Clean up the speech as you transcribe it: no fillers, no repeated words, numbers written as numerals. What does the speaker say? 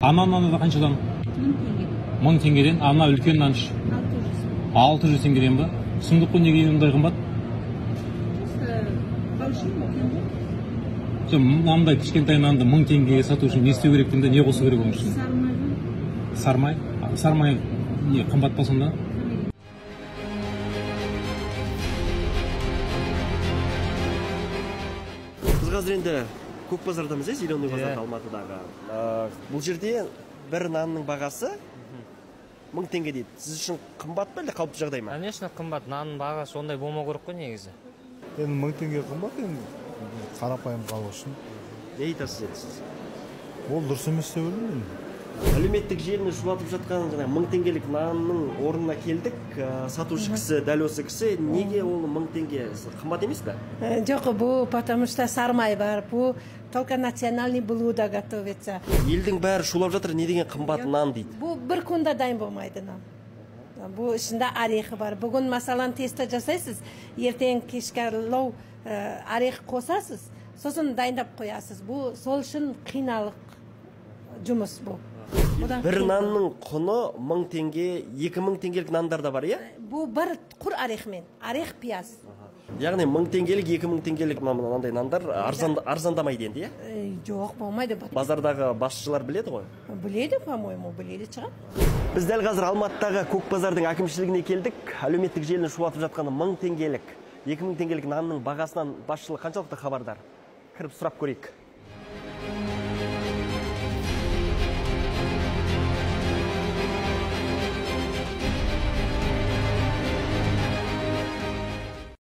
Ананы да қаншадан? 1000 теңгеден. Ана үлкен наныш 600 теңгеден ба? Сұмдық қой, неге ондай қымбат? Мынандай кішкентай нанды 1000 теңгеге сату үшін не істеу керек деймін, не қосу керек оның үшін? Сармай. Сармай не қымбат па сонда? Біз қазір енді көк базардамыз, Зеленый базарда, Алматыдағы. Бұл жерде бір нанның бағасы 1000 теңге дейді. Сіз үшін қымбат па, әлде қалыпты жағдай ма? Конечно, қымбат. Нанның бағасы ондай болмау керек қой негізі. Енді 1000 теңге қымбат, енді қарапайым халық үшін. Не айтасыз енді сіз? Ол дұрыс емес деп ойлаймын. Әлеуметтік желіні шулатып жатқан 1000 теңгелік нанның орнына келдік. Сатушы кісі, дәл осы кісі, неге ол 1000 теңге қымбат емес пе? Жоқ, бұл потому что сармай бар, бұл только национальный блюдо готовится. Елдің бәрі шулап жатыр, не деген қымбат нан дейді. Бұл бір күнде дайын болмайды нан. Бұл ішінде орехи бар. Бүгін масалан тесто жасайсыз, ертең кешке лау орех қосасыз, сосын дайындап қоясыз. Бұл сол үшін қиналық жұмыс бұл. Бір нанның құны 1000 теңге, 2000 теңгелік нандар да бар, иә? Бұл бір құр орехмен, орех пияз. Яғни 1000 теңгелік, 2000 теңгелік мынандай нандар арзандамайды енді, иә? Жоқ, болмайды. Базардағы басшылар біледі ғой? Біледі, по-моему, біледі шығар. Біз дәл қазір Алматыдағы көк базардың әкімшілігіне келдік. Әлеуметтік желіні шулатып жатқан 1000 теңгелік, 2000 теңгелік нанның бағасынан басшылық қаншалықты хабардар? Кіріп сұрап көрейік.